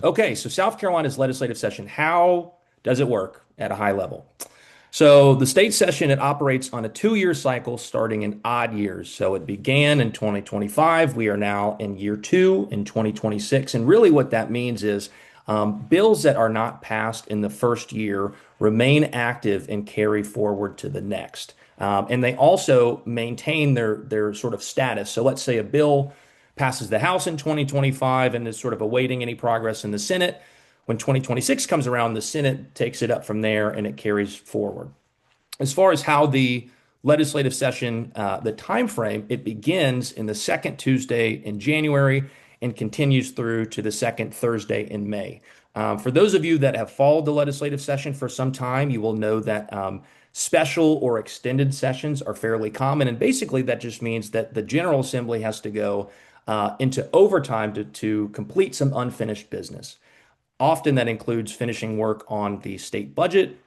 Okay, so South Carolina's legislative session, how does it work at a high level? So the state session, it operates on a 2-year cycle starting in odd years. So it began in 2025. We are now in year two in 2026. And really what that means is bills that are not passed in the first year remain active and carry forward to the next. And they also maintain their sort of status. So let's say a bill passes the House in 2025 and is sort of awaiting any progress in the Senate. When 2026 comes around, the Senate takes it up from there and it carries forward. As far as how the legislative session, the time frame, it begins in the second Tuesday in January and continues through to the second Thursday in May. For those of you that have followed the legislative session for some time, you will know that special or extended sessions are fairly common. And basically, that just means that the General Assembly has to go into overtime to complete some unfinished business. Often that includes finishing work on the state budget.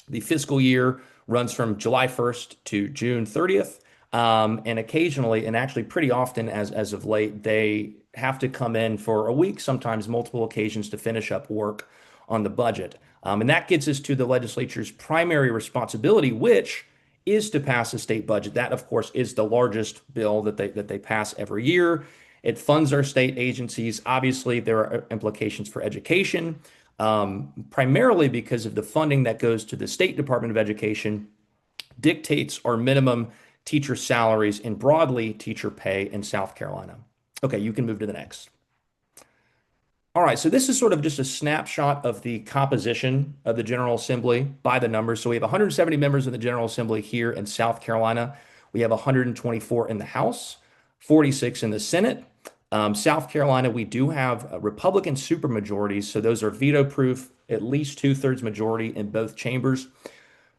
The fiscal year runs from July 1st to June 30th. And occasionally, and actually pretty often as of late, they have to come in for a week, sometimes multiple occasions to finish up work on the budget. And that gets us to the legislature's primary responsibility, which is to pass a state budget. That, of course, is the largest bill that they pass every year. It funds our state agencies. Obviously, there are implications for education, primarily because of the funding that goes to the State Department of Education, dictates our minimum teacher salaries and broadly teacher pay in South Carolina. Okay, you can move to the next. All right, so this is sort of just a snapshot of the composition of the General Assembly by the numbers. So we have 170 members in the General Assembly here in South Carolina. We have 124 in the House, 46 in the Senate. South Carolina, we do have Republican supermajorities, so those are veto-proof, at least two-thirds majority in both chambers.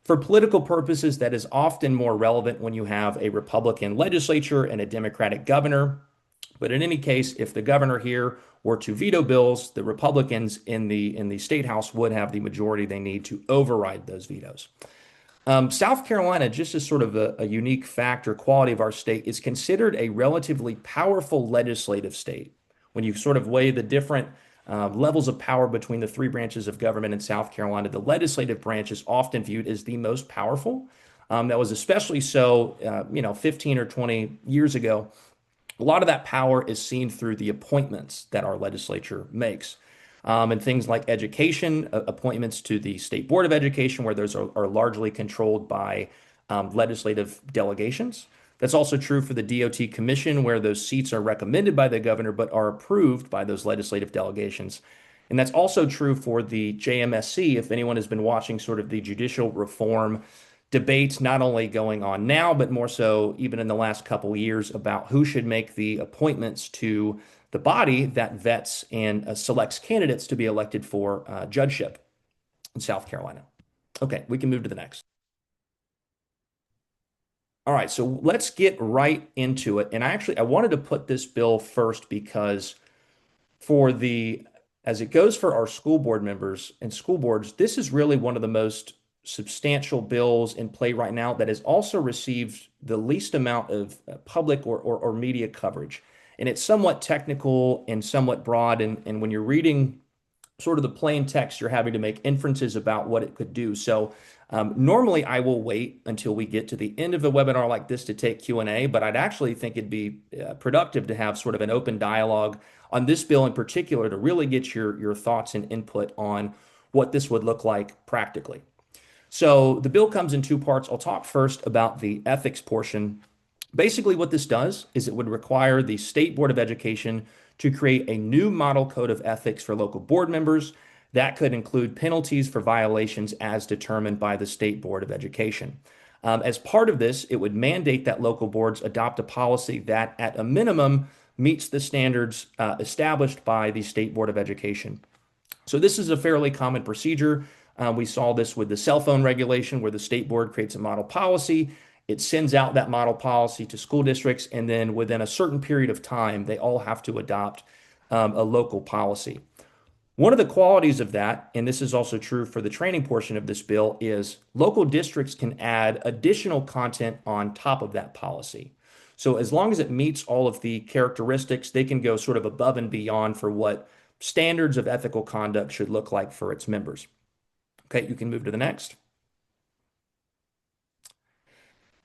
For political purposes, that is often more relevant when you have a Republican legislature and a Democratic governor. But in any case, if the governor here were to veto bills, the Republicans in the state house would have the majority they need to override those vetoes. South Carolina, just as sort of a unique factor quality of our state, is considered a relatively powerful legislative state. When you sort of weigh the different levels of power between the three branches of government in South Carolina, the legislative branch is often viewed as the most powerful. That was especially so, 15 or 20 years ago. A lot of that power is seen through the appointments that our legislature makes. And things like education, appointments to the State Board of Education, where those are largely controlled by legislative delegations. That's also true for the DOT Commission, where those seats are recommended by the governor but are approved by those legislative delegations. And that's also true for the JMSC. If anyone has been watching sort of the judicial reform debates, not only going on now, but more so even in the last couple of years about who should make the appointments to the body that vets and selects candidates to be elected for judgeship in South Carolina. Okay, we can move to the next. All right, so let's get right into it. And I wanted to put this bill first because for the as it goes for our school board members and school boards, this is really one of the most substantial bills in play right now that has also received the least amount of public or media coverage. And it's somewhat technical and somewhat broad. And when you're reading sort of the plain text, you're having to make inferences about what it could do. So normally I will wait until we get to the end of a webinar like this to take Q&A, but I'd actually think it'd be productive to have sort of an open dialogue on this bill in particular to really get your thoughts and input on what this would look like practically. So the bill comes in two parts. I'll talk first about the ethics portion. Basically, what this does is it would require the State Board of Education to create a new model code of ethics for local board members. That could include penalties for violations as determined by the State Board of Education. As part of this, it would mandate that local boards adopt a policy that, at a minimum, meets the standards established by the State Board of Education. So this is a fairly common procedure. We saw this with the cell phone regulation, where the state board creates a model policy. It sends out that model policy to school districts, and then within a certain period of time, they all have to adopt a local policy. One of the qualities of that, and this is also true for the training portion of this bill, is local districts can add additional content on top of that policy. So as long as it meets all of the characteristics, they can go sort of above and beyond for what standards of ethical conduct should look like for its members. Okay, you can move to the next.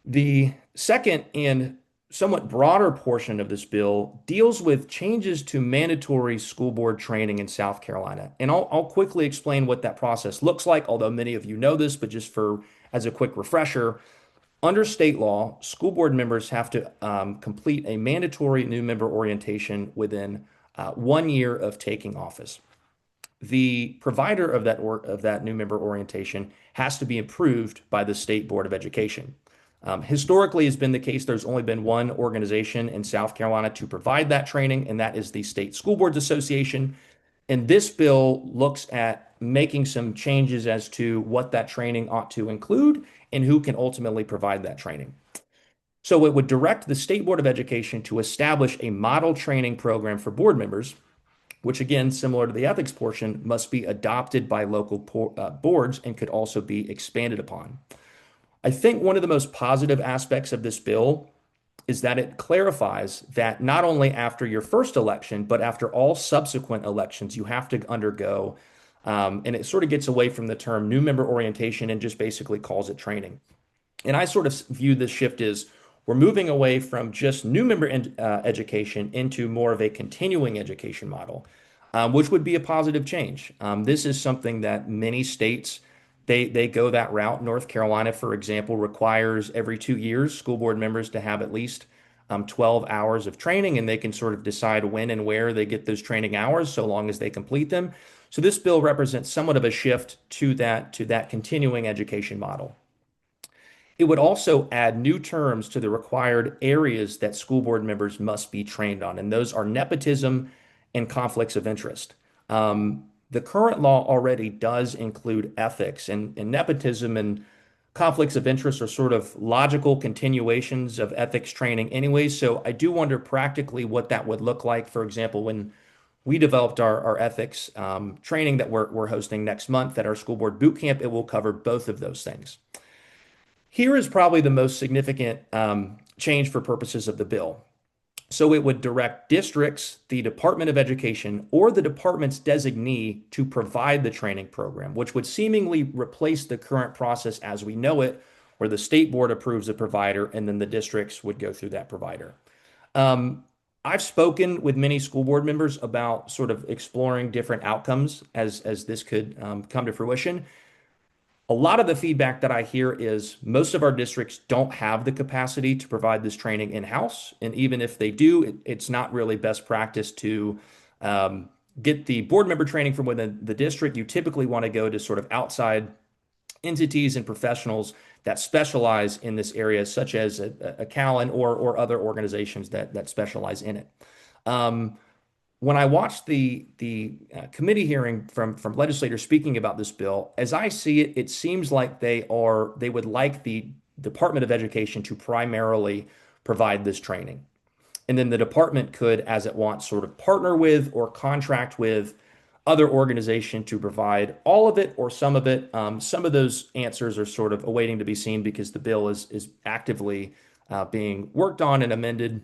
The second and somewhat broader portion of this bill deals with changes to mandatory school board training in South Carolina. And I'll quickly explain what that process looks like, although many of you know this, but just for as a quick refresher, under state law, school board members have to complete a mandatory new member orientation within 1 year of taking office. The provider of that new member orientation has to be approved by the State Board of Education. Historically, has been the case. There's only been one organization in South Carolina to provide that training, and that is the State School Boards Association. And this bill looks at making some changes as to what that training ought to include and who can ultimately provide that training. So it would direct the State Board of Education to establish a model training program for board members, which again, similar to the ethics portion, must be adopted by local boards and could also be expanded upon. I think one of the most positive aspects of this bill is that it clarifies that not only after your first election, but after all subsequent elections, you have to undergo, and it sort of gets away from the term new member orientation and just basically calls it training. And I sort of view this shift as we're moving away from just new member education into more of a continuing education model, which would be a positive change. This is something that many states they go that route. North Carolina, for example, requires every 2 years school board members to have at least 12 hours of training, and they can sort of decide when and where they get those training hours, so long as they complete them. So this bill represents somewhat of a shift to that continuing education model. It would also add new terms to the required areas that school board members must be trained on, and those are nepotism and conflicts of interest. The current law already does include ethics, and nepotism and conflicts of interest are sort of logical continuations of ethics training anyway. So I do wonder practically what that would look like. For example, when we developed our ethics training that we're hosting next month at our school board boot camp, it will cover both of those things. Here is probably the most significant change for purposes of the bill. So it would direct districts, the Department of Education, or the department's designee to provide the training program, which would seemingly replace the current process as we know it, where the state board approves a provider and then the districts would go through that provider. I've spoken with many school board members about sort of exploring different outcomes as this could come to fruition. A lot of the feedback that I hear is most of our districts don't have the capacity to provide this training in-house. And even if they do, it's not really best practice to get the board member training from within the district. You typically want to go to sort of outside entities and professionals that specialize in this area, such as a CALN or other organizations that specialize in it. When I watched the committee hearing from legislators speaking about this bill, as I see it, it seems like they would like the Department of Education to primarily provide this training. And then the department could, as it wants, sort of partner with or contract with other organization to provide all of it or some of it. Some of those answers are sort of awaiting to be seen because the bill is actively being worked on and amended.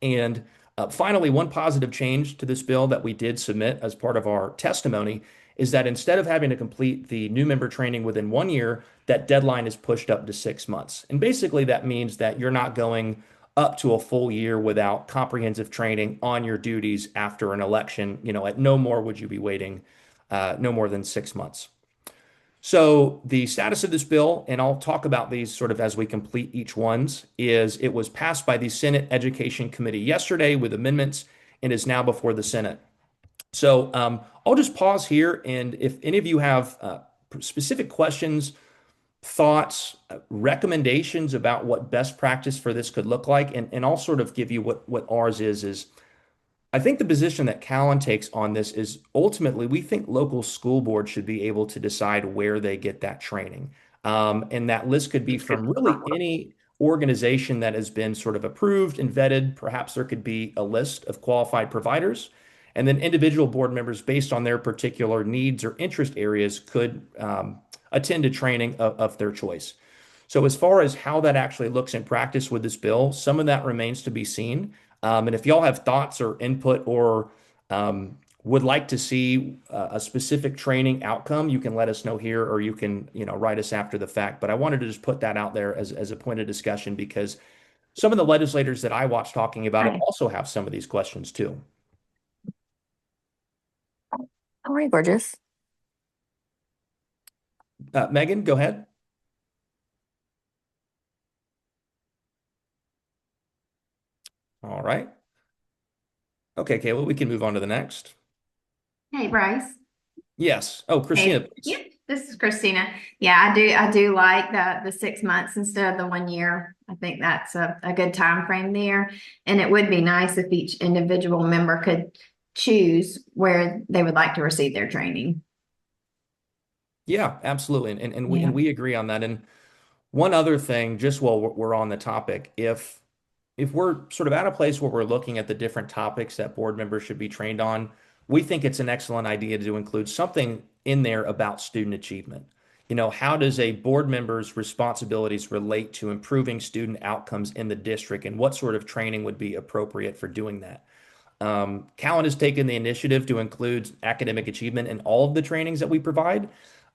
And finally, one positive change to this bill that we did submit as part of our testimony is that instead of having to complete the new member training within 1 year, that deadline is pushed up to 6 months. And basically, that means that you're not going up to a full year without comprehensive training on your duties after an election. At no more would you be waiting no more than 6 months. So the status of this bill, and I'll talk about these sort of as we complete each ones, is it was passed by the Senate Education Committee yesterday with amendments and is now before the Senate. So I'll just pause here, and if any of you have specific questions, thoughts, recommendations about what best practice for this could look like, and I'll sort of give you what ours is I think the position that CALN takes on this is ultimately we think local school boards should be able to decide where they get that training. And that list could be from really any organization that has been sort of approved and vetted. Perhaps there could be a list of qualified providers. And then individual board members, based on their particular needs or interest areas, could attend a training of their choice. So as far as how that actually looks in practice with this bill, some of that remains to be seen. And if y'all have thoughts or input or would like to see a specific training outcome, you can let us know here, or you can, write us after the fact. But I wanted to just put that out there as a point of discussion because some of the legislators that I watch talking about it Hi. also have some of these questions too. How are you, gorgeous? Megan, go ahead. All right. Okay, Kayla, we can move on to the next. Hey, Bryce. Yes. Oh, Christina, Hey, please. yep, this is Christina. Yeah, I do like the 6 months instead of the 1 year. I think that's a good time frame there. And it would be nice if each individual member could choose where they would like to receive their training. Yeah, absolutely. And Yeah. we agree on that. And one other thing, just while we're on the topic, if we're sort of at a place where we're looking at the different topics that board members should be trained on, we think it's an excellent idea to include something in there about student achievement. How does a board member's responsibilities relate to improving student outcomes in the district, and what sort of training would be appropriate for doing that? CALN has taken the initiative to include academic achievement in all of the trainings that we provide,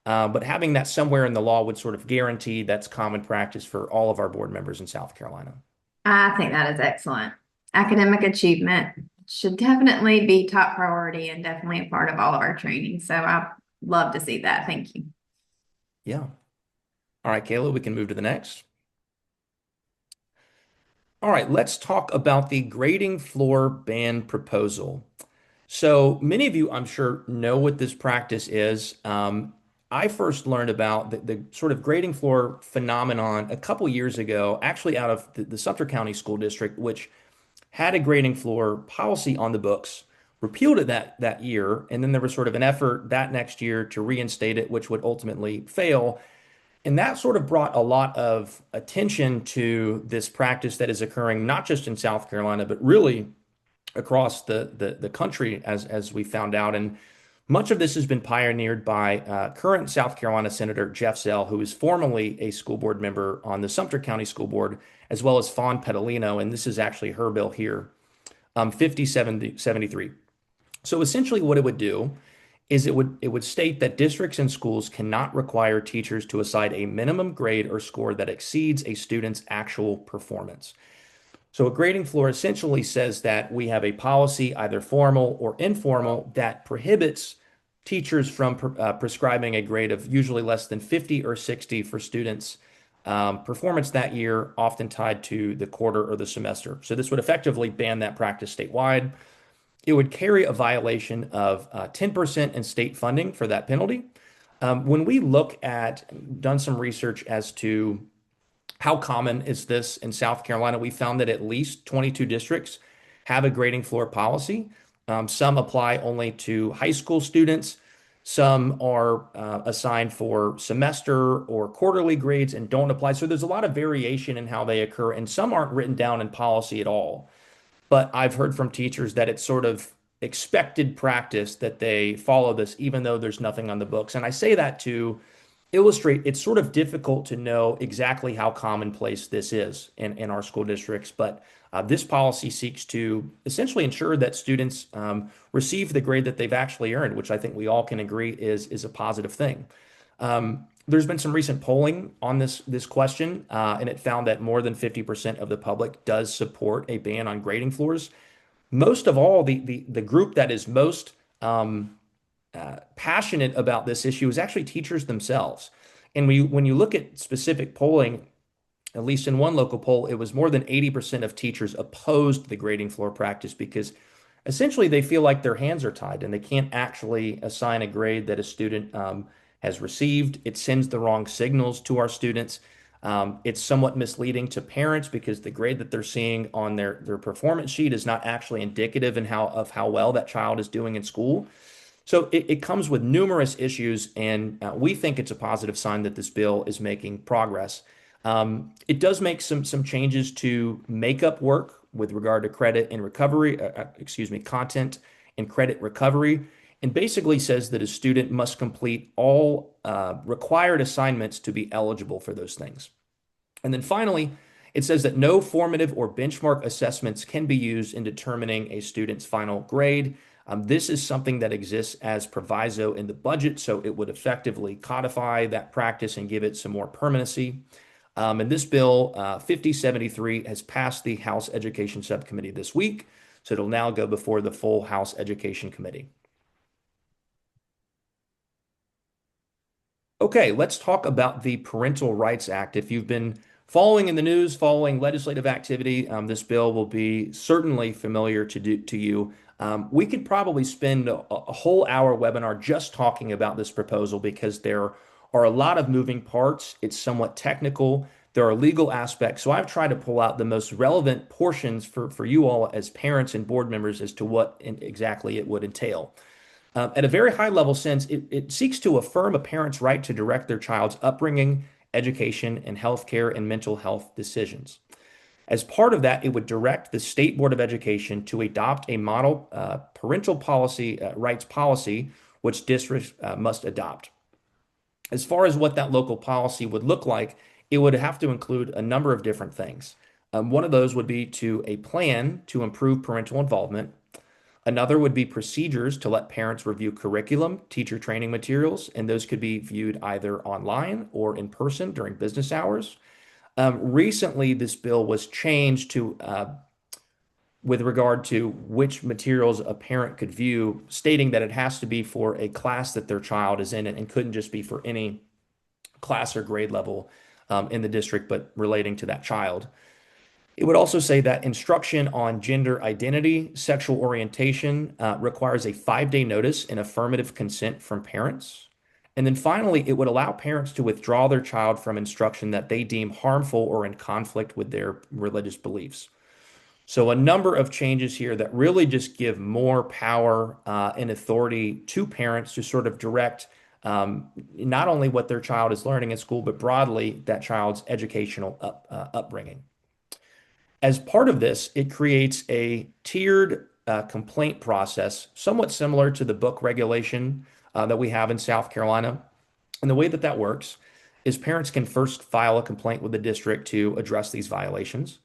but having that somewhere in the law would sort of guarantee that's common practice for all of our board members in South Carolina. I think that is excellent. Academic achievement should definitely be top priority and definitely a part of all of our training. So I love to see that. Thank you. Yeah. All right, Kayla, we can move to the next. All right, let's talk about the grading floor ban proposal. So many of you, I'm sure, know what this practice is. I first learned about the sort of grading floor phenomenon a couple years ago, actually out of the Sumter County School District, which had a grading floor policy on the books, repealed it that year, and then there was sort of an effort that next year to reinstate it, which would ultimately fail. And that sort of brought a lot of attention to this practice that is occurring not just in South Carolina, but really across the country, as we found out. And much of this has been pioneered by current South Carolina Senator Jeff Zell, who is formerly a school board member on the Sumter County School Board, as well as Fawn Petalino. And this is actually her bill here, 5073. So essentially, what it would do is it would state that districts and schools cannot require teachers to assign a minimum grade or score that exceeds a student's actual performance. So a grading floor essentially says that we have a policy, either formal or informal, that prohibits teachers from prescribing a grade of usually less than 50 or 60 for students' performance that year, often tied to the quarter or the semester. So this would effectively ban that practice statewide. It would carry a violation of 10% in state funding for that penalty. When we look at, done some research as to how common is this in South Carolina, we found that at least 22 districts have a grading floor policy. Some apply only to high school students. Some are assigned for semester or quarterly grades and don't apply. So there's a lot of variation in how they occur, and some aren't written down in policy at all. But I've heard from teachers that it's sort of expected practice that they follow this, even though there's nothing on the books. And I say that to illustrate it's sort of difficult to know exactly how commonplace this is in our school districts. But this policy seeks to essentially ensure that students receive the grade that they've actually earned, which I think we all can agree is a positive thing. There's been some recent polling on this question, and it found that more than 50% of the public does support a ban on grading floors. Most of all, the group that is most passionate about this issue is actually teachers themselves. And when you look at specific polling, at least in one local poll, it was more than 80% of teachers opposed the grading floor practice because essentially they feel like their hands are tied and they can't actually assign a grade that a student has received. It sends the wrong signals to our students. It's somewhat misleading to parents because the grade that they're seeing on their performance sheet is not actually indicative of how well that child is doing in school. So it comes with numerous issues, and we think it's a positive sign that this bill is making progress. It does make some changes to makeup work with regard to credit and recovery, excuse me, content and credit recovery, and basically says that a student must complete all required assignments to be eligible for those things. And then finally, it says that no formative or benchmark assessments can be used in determining a student's final grade. This is something that exists as proviso in the budget, so it would effectively codify that practice and give it some more permanency. And this bill, 5073, has passed the House Education Subcommittee this week, so it'll now go before the full House Education Committee. Okay, let's talk about the Parental Rights Act. If you've been following in the news, following legislative activity, this bill will be certainly familiar to you. We could probably spend a whole hour webinar just talking about this proposal because there are a lot of moving parts. It's somewhat technical. There are legal aspects. So I've tried to pull out the most relevant portions for you all as parents and board members as to what exactly it would entail. At a very high level sense, it seeks to affirm a parent's right to direct their child's upbringing, education, and healthcare and mental health decisions. As part of that, it would direct the State Board of Education to adopt a model parental policy rights policy, which districts must adopt. As far as what that local policy would look like, it would have to include a number of different things. One of those would be to a plan to improve parental involvement. Another would be procedures to let parents review curriculum, teacher training materials, and those could be viewed either online or in person during business hours. Recently, this bill was changed to with regard to which materials a parent could view, stating that it has to be for a class that their child is in and couldn't just be for any class or grade level in the district, but relating to that child. It would also say that instruction on gender identity, sexual orientation requires a 5-day notice and affirmative consent from parents. And then finally, it would allow parents to withdraw their child from instruction that they deem harmful or in conflict with their religious beliefs. So, a number of changes here that really just give more power and authority to parents to sort of direct not only what their child is learning at school, but broadly that child's educational upbringing. As part of this, it creates a tiered complaint process, somewhat similar to the book regulation that we have in South Carolina. And the way that that works is parents can first file a complaint with the district to address these violations.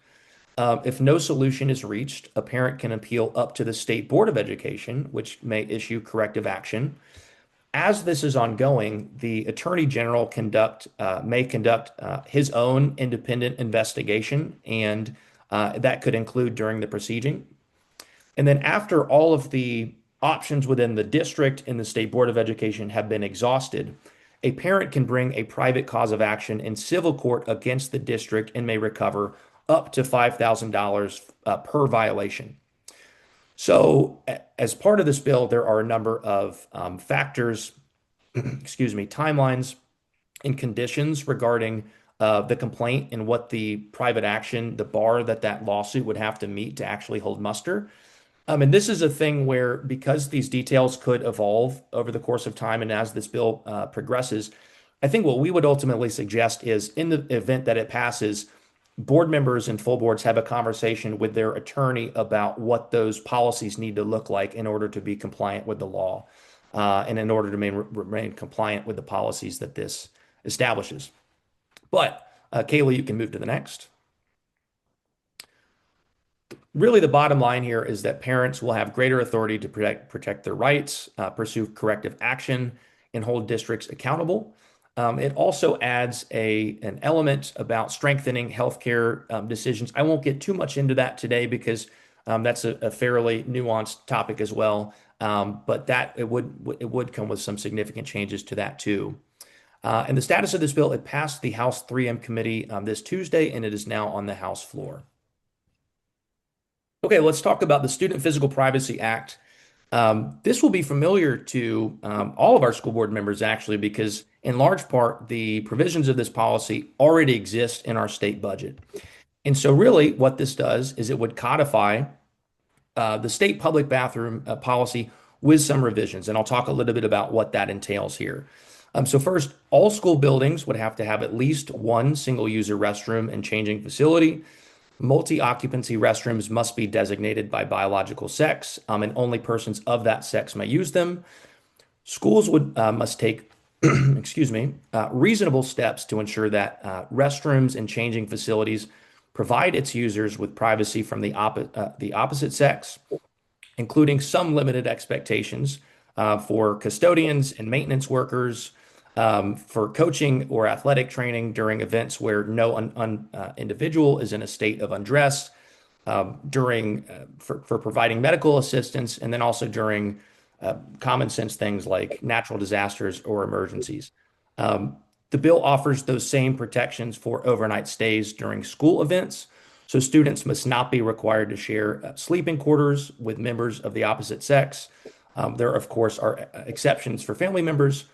If no solution is reached, a parent can appeal up to the State Board of Education, which may issue corrective action. As this is ongoing, the Attorney General may conduct his own independent investigation, and that could include during the proceeding. And then after all of the options within the district and the State Board of Education have been exhausted, a parent can bring a private cause of action in civil court against the district and may recover up to $5,000 per violation. So, as part of this bill, there are a number of factors, timelines and conditions regarding the complaint and what the private action, the bar that lawsuit would have to meet to actually hold muster. And this is a thing where, because these details could evolve over the course of time and as this bill progresses, I think what we would ultimately suggest is in the event that it passes, board members and full boards have a conversation with their attorney about what those policies need to look like in order to be compliant with the law and in order to remain compliant with the policies that this establishes. But Kaylee, you can move to the next. Really, the bottom line here is that parents will have greater authority to protect their rights, pursue corrective action, and hold districts accountable. It also adds an element about strengthening healthcare decisions. I won't get too much into that today because that's a fairly nuanced topic as well. But that it would come with some significant changes to that too. And the status of this bill, it passed the House 3M committee this Tuesday, and it is now on the House floor. Okay, let's talk about the Student Physical Privacy Act. This will be familiar to all of our school board members, actually, because in large part, the provisions of this policy already exist in our state budget. And so really what this does is it would codify the state public bathroom policy with some revisions. And I'll talk a little bit about what that entails here. So first, all school buildings would have to have at least one single-user restroom and changing facility. Multi-occupancy restrooms must be designated by biological sex, and only persons of that sex may use them. Schools must take, reasonable steps to ensure that restrooms and changing facilities provide its users with privacy from the opposite sex. including some limited expectations for custodians and maintenance workers, for coaching or athletic training during events where no individual is in a state of undress, for providing medical assistance, and then also during common sense things like natural disasters or emergencies. Um, the bill offers those same protections for overnight stays during school events. So students must not be required to share sleeping quarters with members of the opposite sex. There, of course, are exceptions for family members.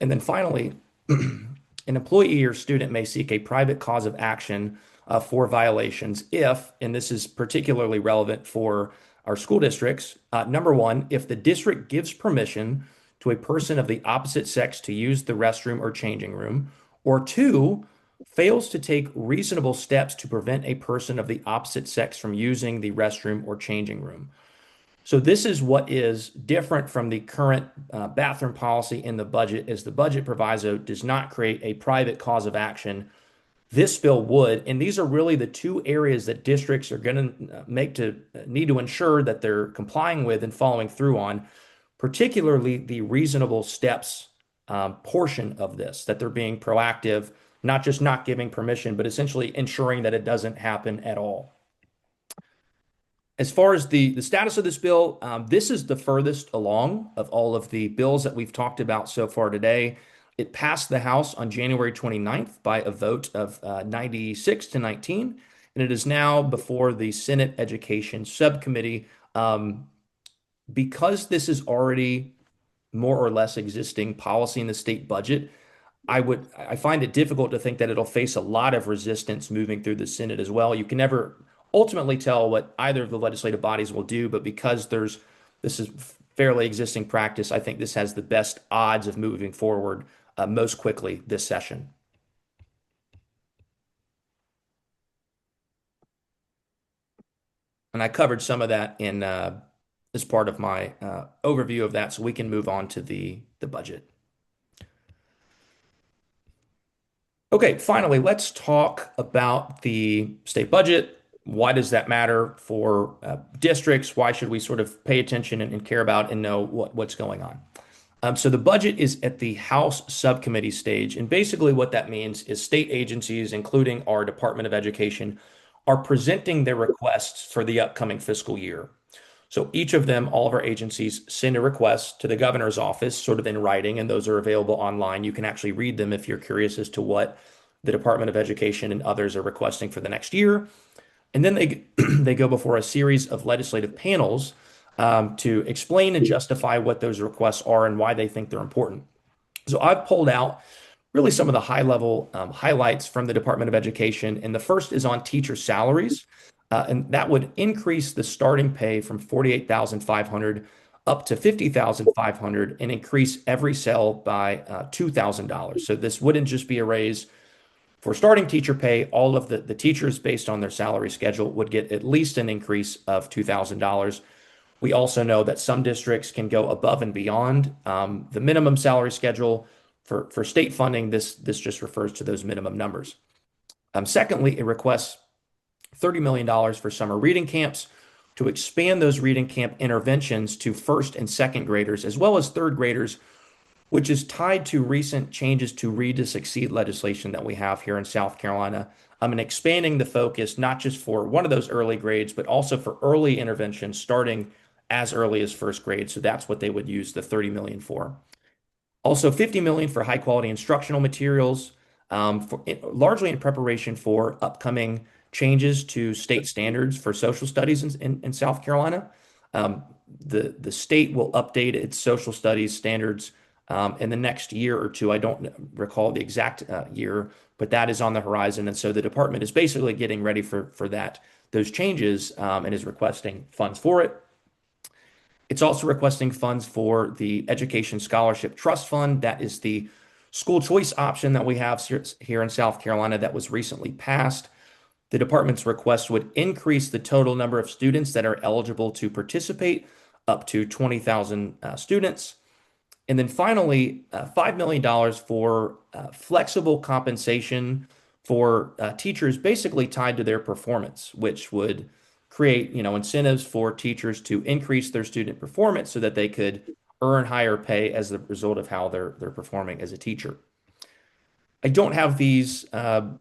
And then finally, an employee or student may seek a private cause of action for violations if, and this is particularly relevant for our school districts, number one, if the district gives permission to a person of the opposite sex to use the restroom or changing room, or two, fails to take reasonable steps to prevent a person of the opposite sex from using the restroom or changing room. So this is what is different from the current bathroom policy in the budget, is the budget proviso does not create a private cause of action. This bill would, and these are really the two areas that districts are going to need to ensure that they're complying with and following through on, particularly the reasonable steps portion of this, that they're being proactive, not just not giving permission, but essentially ensuring that it doesn't happen at all. As far as the status of this bill, this is the furthest along of all of the bills that we've talked about so far today. It passed the House on January 29th by a vote of 96 to 19, and it is now before the Senate Education Subcommittee. Because this is already more or less existing policy in the state budget, I find it difficult to think that it'll face a lot of resistance moving through the Senate as well. You can never ultimately tell what either of the legislative bodies will do, but because this is fairly existing practice, I think this has the best odds of moving forward most quickly this session. And I covered some of that in as part of my overview of that, so we can move on to the budget. Okay, finally, let's talk about the state budget. Why does that matter for districts? Why should we sort of pay attention and care about and know what's going on? So the budget is at the House subcommittee stage. And basically what that means is state agencies, including our Department of Education, are presenting their requests for the upcoming fiscal year. So each of them, all of our agencies, send a request to the governor's office, sort of in writing, and those are available online. You can actually read them if you're curious as to what the Department of Education and others are requesting for the next year. And then they go before a series of legislative panels to explain and justify what those requests are and why they think they're important. So I've pulled out really some of the high-level highlights from the Department of Education, and the first is on teacher salaries. And that would increase the starting pay from $48,500 up to $50,500 and increase every cell by $2,000. So this wouldn't just be a raise for starting teacher pay. All of the teachers, based on their salary schedule, would get at least an increase of $2,000. We also know that some districts can go above and beyond the minimum salary schedule. For state funding, this just refers to those minimum numbers. Secondly, it requests $30 million for summer reading camps to expand those reading camp interventions to first and second graders, as well as third graders, which is tied to recent changes to Read to Succeed legislation that we have here in South Carolina. And expanding the focus, not just for one of those early grades, but also for early intervention starting as early as first grade. So that's what they would use the $30 million for. Also, $50 million for high quality instructional materials, largely in preparation for upcoming changes to state standards for social studies in South Carolina. The state will update its social studies standards in the next year or two. I don't recall the exact year, but that is on the horizon. And so the department is basically getting ready for those changes and is requesting funds for it. It's also requesting funds for the Education Scholarship Trust Fund. That is the school choice option that we have here in South Carolina that was recently passed. The department's request would increase the total number of students that are eligible to participate up to 20,000 students. And then finally, $5 million for flexible compensation for teachers basically tied to their performance, which would create, incentives for teachers to increase their student performance so that they could earn higher pay as a result of how they're performing as a teacher. I don't have these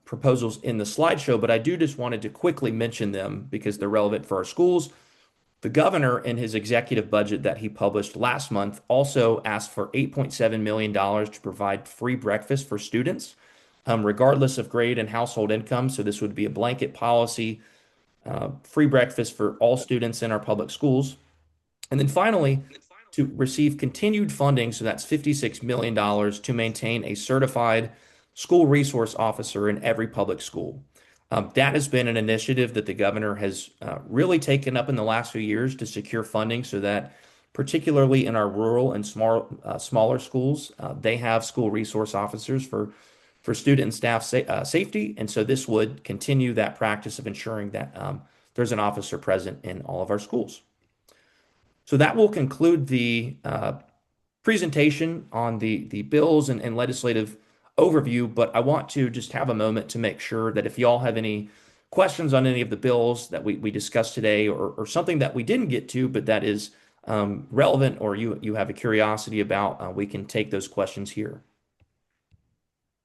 proposals in the slideshow, but I do just wanted to quickly mention them because they're relevant for our schools. The governor, in his executive budget that he published last month, also asked for $8.7 million to provide free breakfast for students, regardless of grade and household income. So this would be a blanket policy, free breakfast for all students in our public schools. And then finally, to receive continued funding, so that's $56 million to maintain a certified school resource officer in every public school. That has been an initiative that the governor has really taken up in the last few years to secure funding so that, particularly in our rural and smaller schools, they have school resource officers for student and staff safety. And so this would continue that practice of ensuring that there's an officer present in all of our schools. So that will conclude the presentation on the bills and legislative overview, but I want to just have a moment to make sure that if y'all have any questions on any of the bills that we discussed today or something that we didn't get to, but that is relevant or you have a curiosity about, we can take those questions here.